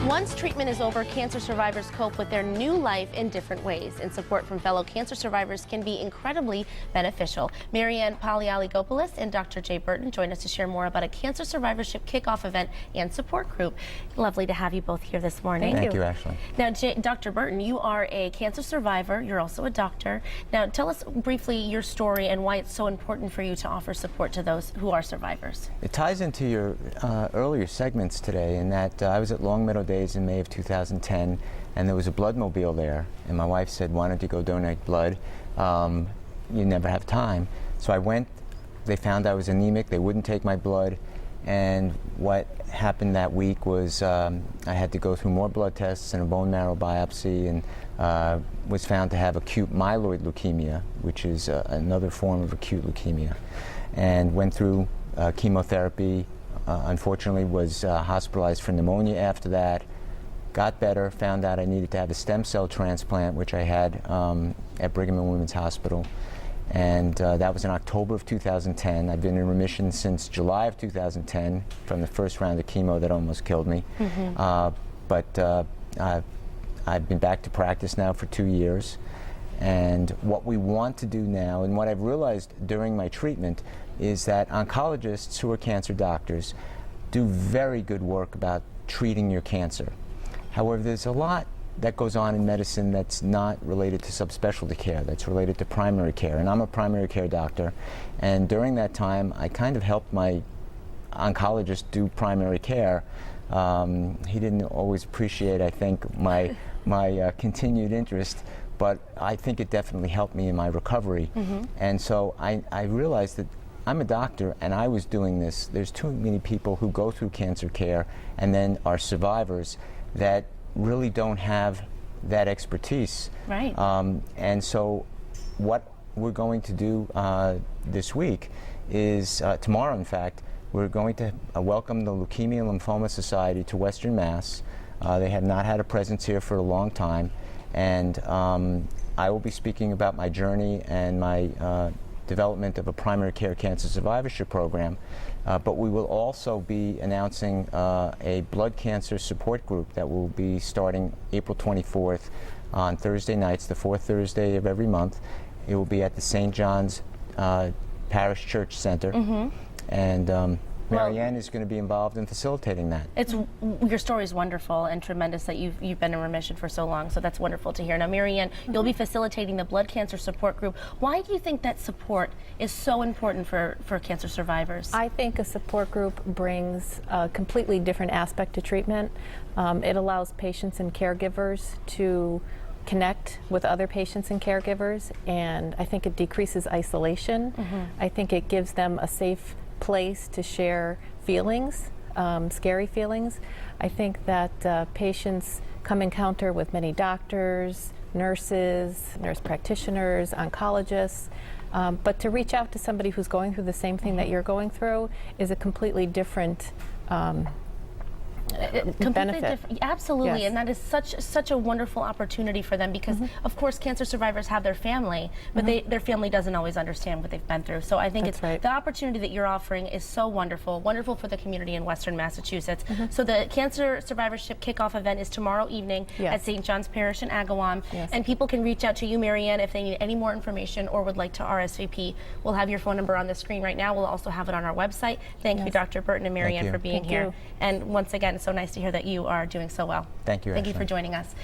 Once treatment is over, cancer survivors cope with their new life in different ways, and support from fellow cancer survivors can be incredibly beneficial. Marianne Palialigopoulos and Dr. Jay Burton join us to share more about a cancer survivorship kickoff event and support group. Lovely to have you both here this morning. Thank you, Ashley. Now, Dr. Burton, you are a cancer survivor. You're also a doctor. Now, tell us briefly your story and why it's so important for you to offer support to those who are survivors. It ties into your earlier segments today in that I was at Long Meadow Days in May of 2010, and there was a blood mobile there, and my wife said, "Why don't you go donate blood? You never have time." So I went. They found I was anemic. They wouldn't take my blood, and what happened that week was I had to go through more blood tests and a bone marrow biopsy, and was found to have acute myeloid leukemia, which is another form of acute leukemia, and went through chemotherapy. Unfortunately, was hospitalized for pneumonia after that. Got better, found out I needed to have a stem cell transplant, which I had at Brigham and Women's Hospital. And that was in October of 2010. I've been in remission since July of 2010 from the first round of chemo that almost killed me. But I've been back to practice now for 2 years. And what we want to do now, and what I've realized during my treatment, is that oncologists who are cancer doctors do very good work about treating your cancer. However, there's a lot that goes on in medicine that's not related to subspecialty care, that's related to primary care. And I'm a primary care doctor, and during that time, I kind of helped my oncologist do primary care. He didn't always appreciate, I think, my continued interest, but I think it definitely helped me in my recovery. And so I realized that I'm a doctor and I was doing this. There's too many people who go through cancer care and then are survivors that really don't have that expertise. Right. And so what we're going to do this week is, tomorrow in fact, we're going to welcome the Leukemia and Lymphoma Society to Western Mass. They have not had a presence here for a long time, and I will be speaking about my journey and my development of a primary care cancer survivorship program, but we will also be announcing a blood cancer support group that will be starting April 24th on Thursday nights, the fourth Thursday of every month. It will be at the St. John's Parish Church Center, and Marianne is going to be involved in facilitating that. Your story is wonderful and tremendous that you've been in remission for so long, so that's wonderful to hear. Now, Marianne, you'll be facilitating the blood cancer support group. Why do you think that support is so important for cancer survivors? I think a support group brings a completely different aspect to treatment. It allows patients and caregivers to connect with other patients and caregivers, and I think it decreases isolation. I think it gives them a safe place to share feelings, scary feelings. I think that patients come encounter with many doctors, nurses, nurse practitioners, oncologists, but to reach out to somebody who's going through the same thing that you're going through is a completely different benefit. Absolutely, Yes. and that is such a wonderful opportunity for them because, of course, cancer survivors have their family, but their family doesn't always understand what they've been through. So I think the opportunity that you're offering is so wonderful for the community in Western Massachusetts. So the Cancer Survivorship Kickoff event is tomorrow evening at St. John's Parish in Agawam, and people can reach out to you, Marianne, if they need any more information or would like to RSVP. We'll have your phone number on the screen right now. We'll also have it on our website. Thank you, Dr. Burton and Marianne, for being here. And once again, it's so nice to hear that you are doing so well. Thank you, Thank you Ashley. for joining us.